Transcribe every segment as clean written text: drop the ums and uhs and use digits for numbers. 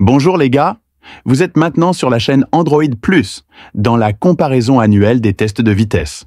Bonjour les gars, vous êtes maintenant sur la chaîne Android Plus, dans la comparaison annuelle des tests de vitesse.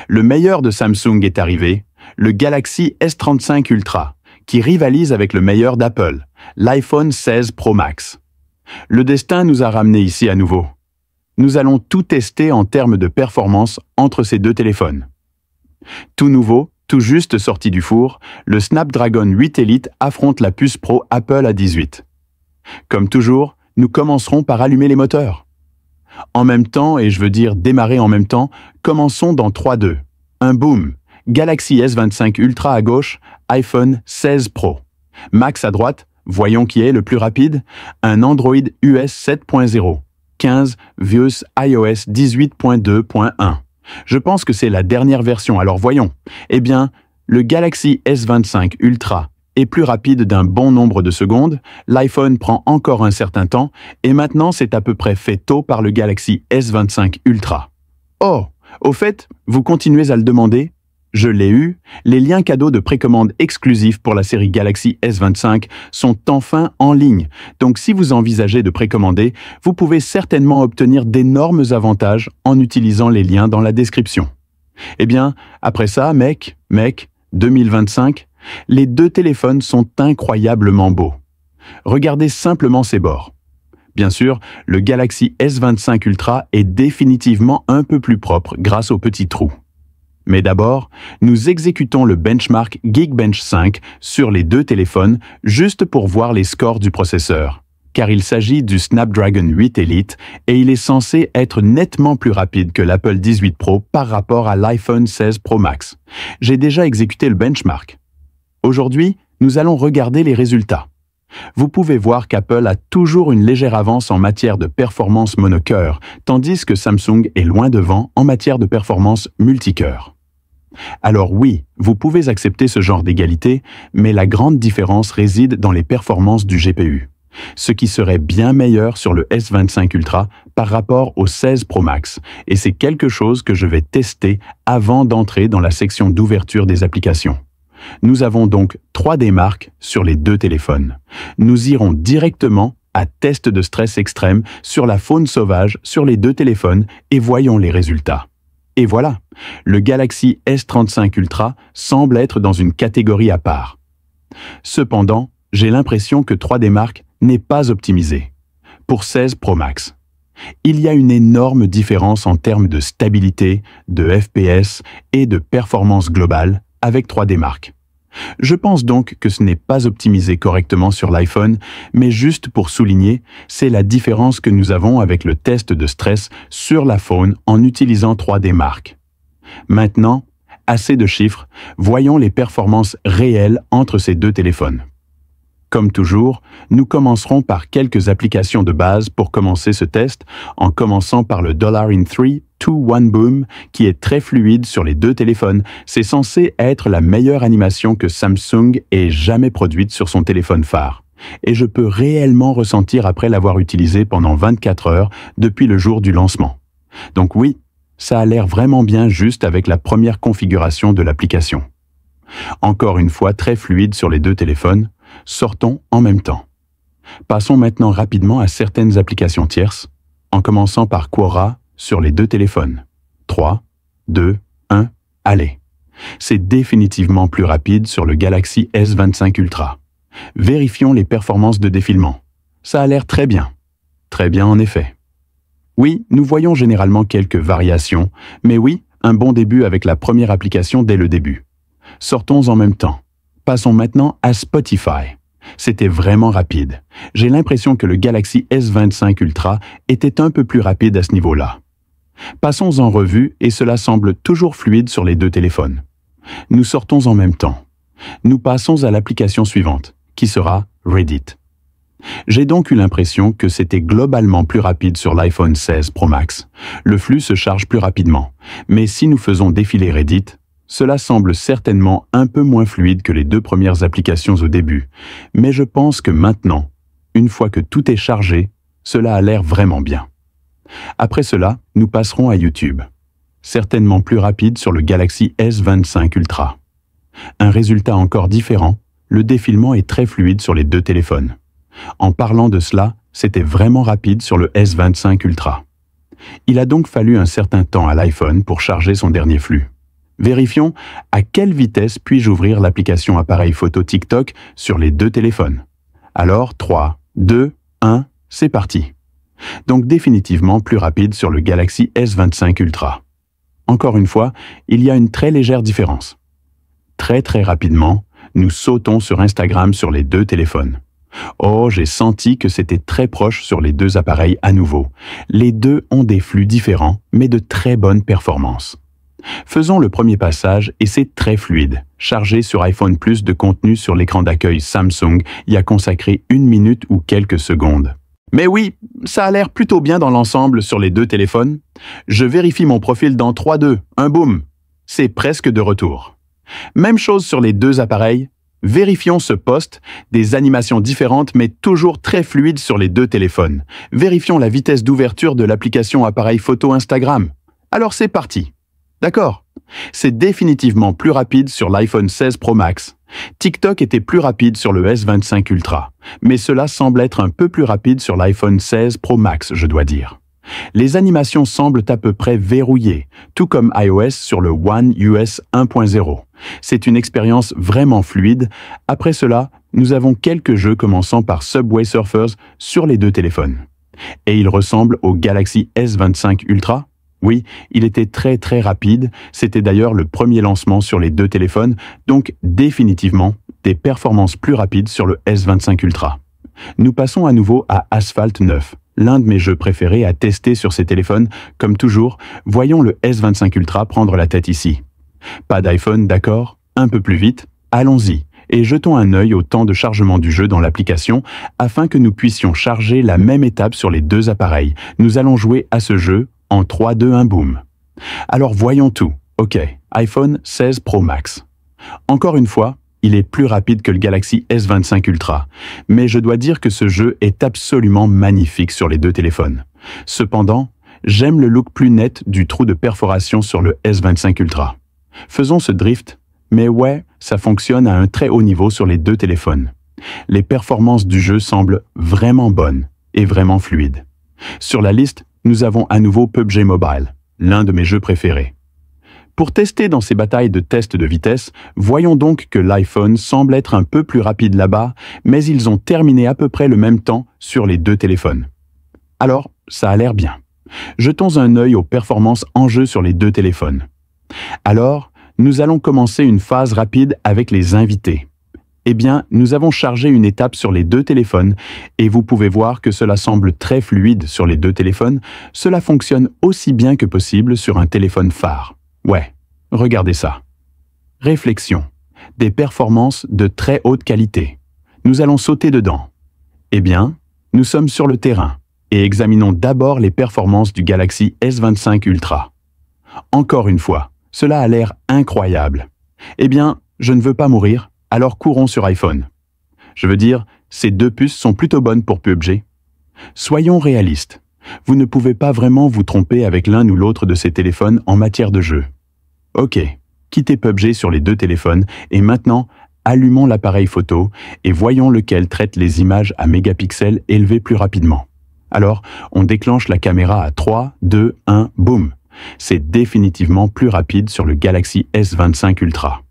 Le meilleur de Samsung est arrivé, le Galaxy S35 Ultra, qui rivalise avec le meilleur d'Apple, l'iPhone 16 Pro Max. Le destin nous a ramenés ici à nouveau. Nous allons tout tester en termes de performance entre ces deux téléphones. Tout nouveau, tout juste sorti du four, le Snapdragon 8 Elite affronte la puce Pro Apple A18. Comme toujours, nous commencerons par allumer les moteurs. En même temps, et je veux dire démarrer en même temps, commençons dans 3, 2. Un boom, Galaxy S25 Ultra à gauche, iPhone 16 Pro. Max à droite, voyons qui est le plus rapide, un Android US 7.0, 15 vs iOS 18.2.1. Je pense que c'est la dernière version, alors voyons. Eh bien, le Galaxy S25 Ultra est plus rapide d'un bon nombre de secondes, l'iPhone prend encore un certain temps, et maintenant c'est à peu près fait tôt par le Galaxy S25 Ultra. Oh, au fait, vous continuez à le demander? Je l'ai eu, les liens cadeaux de précommande exclusifs pour la série Galaxy S25 sont enfin en ligne, donc si vous envisagez de précommander, vous pouvez certainement obtenir d'énormes avantages en utilisant les liens dans la description. Eh bien, après ça, mec, 2025, les deux téléphones sont incroyablement beaux. Regardez simplement ces bords. Bien sûr, le Galaxy S25 Ultra est définitivement un peu plus propre grâce aux petits trous. Mais d'abord, nous exécutons le benchmark Geekbench 5 sur les deux téléphones juste pour voir les scores du processeur, car il s'agit du Snapdragon 8 Elite et il est censé être nettement plus rapide que l'Apple 18 Pro par rapport à l'iPhone 16 Pro Max. J'ai déjà exécuté le benchmark. Aujourd'hui, nous allons regarder les résultats. Vous pouvez voir qu'Apple a toujours une légère avance en matière de performance monocœur, tandis que Samsung est loin devant en matière de performance multicœur. Alors oui, vous pouvez accepter ce genre d'égalité, mais la grande différence réside dans les performances du GPU, ce qui serait bien meilleur sur le S25 Ultra par rapport au 16 Pro Max, et c'est quelque chose que je vais tester avant d'entrer dans la section d'ouverture des applications. Nous avons donc 3 démarques sur les deux téléphones. Nous irons directement à test de stress extrême sur la faune sauvage sur les deux téléphones et voyons les résultats. Et voilà, le Galaxy S35 Ultra semble être dans une catégorie à part. Cependant, j'ai l'impression que 3 démarques n'est pas optimisé. Pour 16 Pro Max, il y a une énorme différence en termes de stabilité, de FPS et de performance globale avec 3 démarques. Je pense donc que ce n'est pas optimisé correctement sur l'iPhone, mais juste pour souligner, c'est la différence que nous avons avec le test de stress sur la faune en utilisant 3 démarques. Maintenant, assez de chiffres, voyons les performances réelles entre ces deux téléphones. Comme toujours, nous commencerons par quelques applications de base pour commencer ce test, en commençant par le $in 3, 2, 1 Boom, qui est très fluide sur les deux téléphones. C'est censé être la meilleure animation que Samsung ait jamais produite sur son téléphone phare. Et je peux réellement ressentir après l'avoir utilisé pendant 24 heures depuis le jour du lancement. Donc oui, ça a l'air vraiment bien juste avec la première configuration de l'application. Encore une fois très fluide sur les deux téléphones, sortons en même temps. Passons maintenant rapidement à certaines applications tierces, en commençant par Quora sur les deux téléphones. 3, 2, 1, allez. C'est définitivement plus rapide sur le Galaxy S25 Ultra. Vérifions les performances de défilement. Ça a l'air très bien. Très bien en effet. Oui, nous voyons généralement quelques variations, mais oui, un bon début avec la première application dès le début. Sortons en même temps. Passons maintenant à Spotify. C'était vraiment rapide. J'ai l'impression que le Galaxy S25 Ultra était un peu plus rapide à ce niveau-là. Passons en revue et cela semble toujours fluide sur les deux téléphones. Nous sortons en même temps. Nous passons à l'application suivante, qui sera Reddit. J'ai donc eu l'impression que c'était globalement plus rapide sur l'iPhone 16 Pro Max. Le flux se charge plus rapidement, mais si nous faisons défiler Reddit, cela semble certainement un peu moins fluide que les deux premières applications au début, mais je pense que maintenant, une fois que tout est chargé, cela a l'air vraiment bien. Après cela, nous passerons à YouTube. Certainement plus rapide sur le Galaxy S25 Ultra. Un résultat encore différent, le défilement est très fluide sur les deux téléphones. En parlant de cela, c'était vraiment rapide sur le S25 Ultra. Il a donc fallu un certain temps à l'iPhone pour charger son dernier flux. Vérifions à quelle vitesse puis-je ouvrir l'application appareil photo TikTok sur les deux téléphones. Alors 3, 2, 1, c'est parti. Donc définitivement plus rapide sur le Galaxy S25 Ultra. Encore une fois, il y a une très légère différence. Très rapidement, nous sautons sur Instagram sur les deux téléphones. Oh, j'ai senti que c'était très proche sur les deux appareils à nouveau. Les deux ont des flux différents, mais de très bonnes performances. Faisons le premier passage et c'est très fluide. Chargé sur iPhone Plus de contenu sur l'écran d'accueil Samsung y a consacré 1 minute ou quelques secondes. Mais oui, ça a l'air plutôt bien dans l'ensemble sur les deux téléphones. Je vérifie mon profil dans 3, 2, 1 boum. C'est presque de retour. Même chose sur les deux appareils. Vérifions ce post, des animations différentes mais toujours très fluides sur les deux téléphones. Vérifions la vitesse d'ouverture de l'application appareil photo Instagram. Alors c'est parti. D'accord. C'est définitivement plus rapide sur l'iPhone 16 Pro Max. TikTok était plus rapide sur le S25 Ultra, mais cela semble être un peu plus rapide sur l'iPhone 16 Pro Max, je dois dire. Les animations semblent à peu près verrouillées, tout comme iOS sur le One US 1.0. C'est une expérience vraiment fluide. Après cela, nous avons quelques jeux commençant par Subway Surfers sur les deux téléphones. Et il ressemble au Galaxy S25 Ultra. Oui, il était très rapide, c'était d'ailleurs le premier lancement sur les deux téléphones, donc définitivement des performances plus rapides sur le S25 Ultra. Nous passons à nouveau à Asphalt 9, l'un de mes jeux préférés à tester sur ces téléphones. Comme toujours, voyons le S25 Ultra prendre la tête ici. Pas d'iPhone, d'accord? Un peu plus vite, allons-y. Et jetons un œil au temps de chargement du jeu dans l'application afin que nous puissions charger la même étape sur les deux appareils. Nous allons jouer à ce jeu en 3, 2, 1 boom. Alors voyons tout. OK, iPhone 16 Pro Max. Encore une fois, il est plus rapide que le Galaxy S25 Ultra, mais je dois dire que ce jeu est absolument magnifique sur les deux téléphones. Cependant, j'aime le look plus net du trou de perforation sur le S25 Ultra. Faisons ce drift, mais ouais, ça fonctionne à un très haut niveau sur les deux téléphones. Les performances du jeu semblent vraiment bonnes et vraiment fluides. Sur la liste, nous avons à nouveau PUBG Mobile, l'un de mes jeux préférés. Pour tester dans ces batailles de tests de vitesse, voyons donc que l'iPhone semble être un peu plus rapide là-bas, mais ils ont terminé à peu près le même temps sur les deux téléphones. Alors, ça a l'air bien. Jetons un œil aux performances en jeu sur les deux téléphones. Alors, nous allons commencer une phase rapide avec les invités. Eh bien, nous avons chargé une étape sur les deux téléphones et vous pouvez voir que cela semble très fluide sur les deux téléphones. Cela fonctionne aussi bien que possible sur un téléphone phare. Ouais, regardez ça. Réflexion. Des performances de très haute qualité. Nous allons sauter dedans. Eh bien, nous sommes sur le terrain et examinons d'abord les performances du Galaxy S25 Ultra. Encore une fois, cela a l'air incroyable. Eh bien, je ne veux pas mourir. Alors courons sur iPhone. Je veux dire, ces deux puces sont plutôt bonnes pour PUBG. Soyons réalistes. Vous ne pouvez pas vraiment vous tromper avec l'un ou l'autre de ces téléphones en matière de jeu. Ok, quittez PUBG sur les deux téléphones et maintenant, allumons l'appareil photo et voyons lequel traite les images à mégapixels élevés plus rapidement. Alors, on déclenche la caméra à 3, 2, 1, boum. C'est définitivement plus rapide sur le Galaxy S25 Ultra.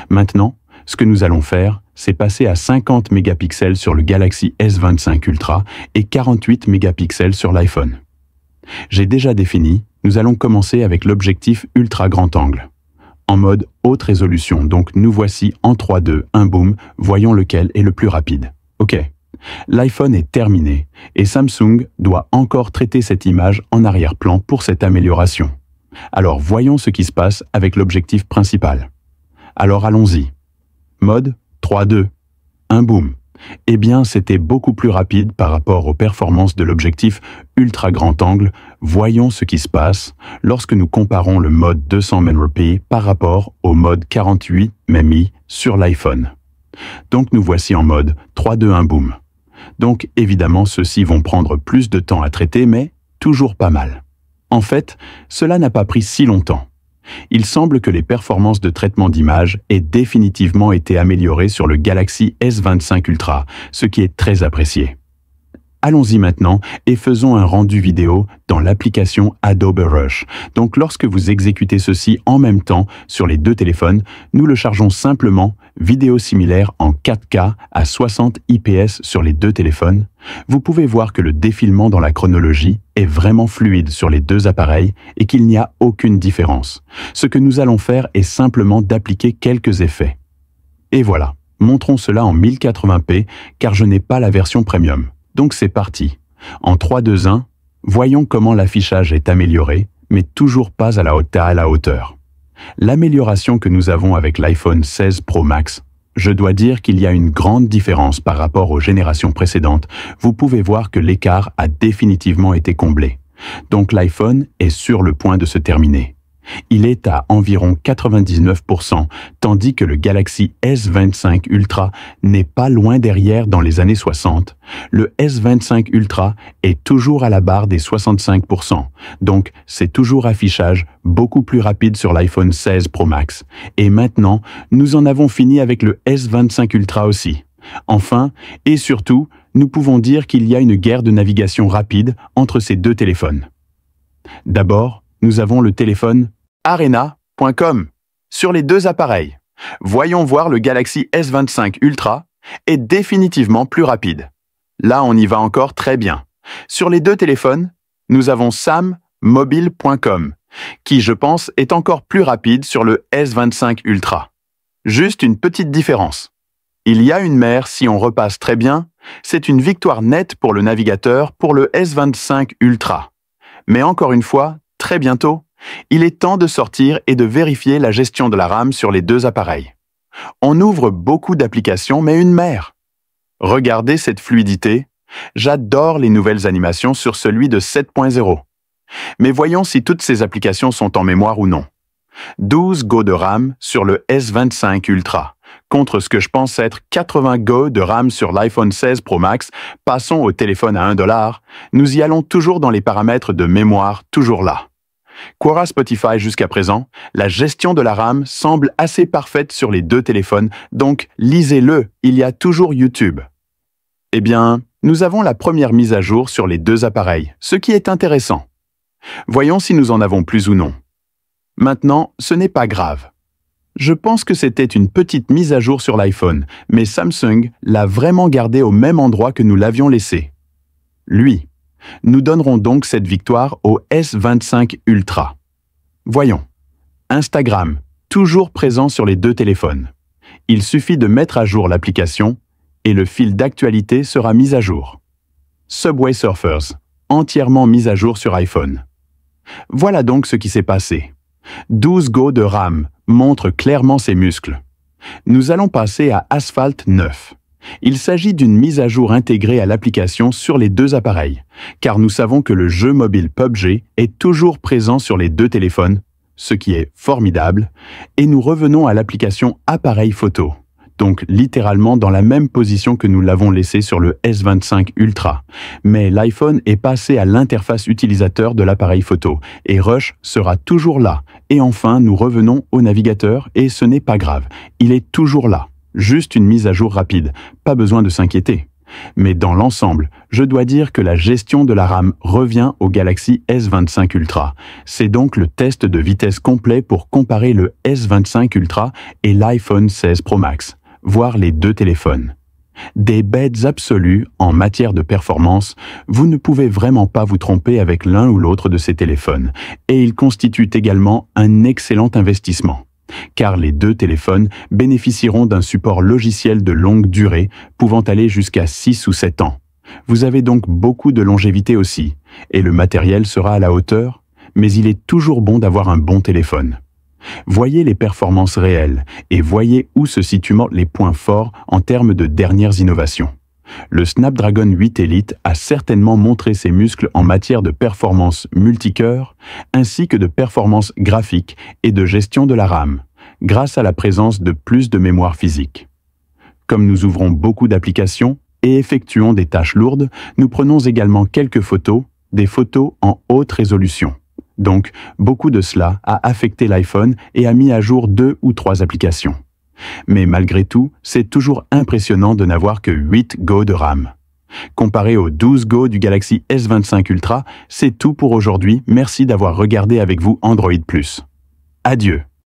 Maintenant, ce que nous allons faire, c'est passer à 50 mégapixels sur le Galaxy S25 Ultra et 48 mégapixels sur l'iPhone. J'ai déjà défini, nous allons commencer avec l'objectif ultra grand angle. En mode haute résolution, donc nous voici en 3, 2, 1 boom, voyons lequel est le plus rapide. Ok, l'iPhone est terminé et Samsung doit encore traiter cette image en arrière-plan pour cette amélioration. Alors voyons ce qui se passe avec l'objectif principal. Alors allons-y. Mode 3, 2, 1 boom. Eh bien, c'était beaucoup plus rapide par rapport aux performances de l'objectif ultra grand angle. Voyons ce qui se passe lorsque nous comparons le mode 200 mp par rapport au mode 48 mmi sur l'iPhone. Donc nous voici en mode 3, 2, 1 boom. Donc évidemment, ceux-ci vont prendre plus de temps à traiter, mais toujours pas mal. En fait, cela n'a pas pris si longtemps. Il semble que les performances de traitement d'image aient définitivement été améliorées sur le Galaxy S25 Ultra, ce qui est très apprécié. Allons-y maintenant et faisons un rendu vidéo dans l'application Adobe Rush. Donc lorsque vous exécutez ceci en même temps sur les deux téléphones, nous le chargeons simplement, vidéo similaire en 4K à 60 IPS sur les deux téléphones. Vous pouvez voir que le défilement dans la chronologie est vraiment fluide sur les deux appareils et qu'il n'y a aucune différence. Ce que nous allons faire est simplement d'appliquer quelques effets. Et voilà, montrons cela en 1080p car je n'ai pas la version premium. Donc c'est parti. En 3, 2, 1, voyons comment l'affichage est amélioré, mais toujours pas à la hauteur. L'amélioration que nous avons avec l'iPhone 16 Pro Max, je dois dire qu'il y a une grande différence par rapport aux générations précédentes. Vous pouvez voir que l'écart a définitivement été comblé. Donc l'iPhone est sur le point de se terminer. Il est à environ 99%, tandis que le Galaxy S25 Ultra n'est pas loin derrière dans les années 60. Le S25 Ultra est toujours à la barre des 65%, donc c'est toujours affichage beaucoup plus rapide sur l'iPhone 16 Pro Max. Et maintenant, nous en avons fini avec le S25 Ultra aussi. Enfin, et surtout, nous pouvons dire qu'il y a une guerre de navigation rapide entre ces deux téléphones. D'abord, nous avons le téléphone arena.com sur les deux appareils. Voyons voir le Galaxy S25 Ultra est définitivement plus rapide. Là, on y va encore très bien. Sur les deux téléphones, nous avons sammobile.com, qui, je pense, est encore plus rapide sur le S25 Ultra. Juste une petite différence. Il y a une mer si on repasse très bien, c'est une victoire nette pour le navigateur pour le S25 Ultra. Mais encore une fois, très bientôt, il est temps de sortir et de vérifier la gestion de la RAM sur les deux appareils. On ouvre beaucoup d'applications, mais une mer. Regardez cette fluidité. J'adore les nouvelles animations sur celui de 7.0. Mais voyons si toutes ces applications sont en mémoire ou non. 12 Go de RAM sur le S25 Ultra, contre ce que je pense être 80 Go de RAM sur l'iPhone 16 Pro Max. Passons au téléphone à $1. Nous y allons toujours dans les paramètres de mémoire, toujours là. Quora Spotify jusqu'à présent, la gestion de la RAM semble assez parfaite sur les deux téléphones, donc lisez-le, il y a toujours YouTube. Eh bien, nous avons la première mise à jour sur les deux appareils, ce qui est intéressant. Voyons si nous en avons plus ou non. Maintenant, ce n'est pas grave. Je pense que c'était une petite mise à jour sur l'iPhone, mais Samsung l'a vraiment gardé au même endroit que nous l'avions laissé. Lui. Nous donnerons donc cette victoire au S25 Ultra. Voyons. Instagram, toujours présent sur les deux téléphones. Il suffit de mettre à jour l'application et le fil d'actualité sera mis à jour. Subway Surfers, entièrement mis à jour sur iPhone. Voilà donc ce qui s'est passé. 12 Go de RAM montre clairement ses muscles. Nous allons passer à Asphalt 9. Il s'agit d'une mise à jour intégrée à l'application sur les deux appareils, car nous savons que le jeu mobile PUBG est toujours présent sur les deux téléphones, ce qui est formidable, et nous revenons à l'application Appareil Photo, donc littéralement dans la même position que nous l'avons laissé sur le S25 Ultra. Mais l'iPhone est passé à l'interface utilisateur de l'appareil photo, et Rush sera toujours là. Et enfin, nous revenons au navigateur, et ce n'est pas grave, il est toujours là. Juste une mise à jour rapide, pas besoin de s'inquiéter. Mais dans l'ensemble, je dois dire que la gestion de la RAM revient au Galaxy S25 Ultra. C'est donc le test de vitesse complet pour comparer le S25 Ultra et l'iPhone 16 Pro Max, voire les deux téléphones. Des bêtes absolues en matière de performance, vous ne pouvez vraiment pas vous tromper avec l'un ou l'autre de ces téléphones, et ils constituent également un excellent investissement. Car les deux téléphones bénéficieront d'un support logiciel de longue durée, pouvant aller jusqu'à 6 ou 7 ans. Vous avez donc beaucoup de longévité aussi, et le matériel sera à la hauteur, mais il est toujours bon d'avoir un bon téléphone. Voyez les performances réelles, et voyez où se situent les points forts en termes de dernières innovations. Le Snapdragon 8 Elite a certainement montré ses muscles en matière de performance multicœur, ainsi que de performance graphique et de gestion de la RAM, grâce à la présence de plus de mémoire physique. Comme nous ouvrons beaucoup d'applications et effectuons des tâches lourdes, nous prenons également quelques photos, des photos en haute résolution. Donc, beaucoup de cela a affecté l'iPhone et a mis à jour 2 ou 3 applications. Mais malgré tout, c'est toujours impressionnant de n'avoir que 8 Go de RAM. Comparé au 12 Go du Galaxy S25 Ultra, c'est tout pour aujourd'hui. Merci d'avoir regardé avec vous Android+. Adieu.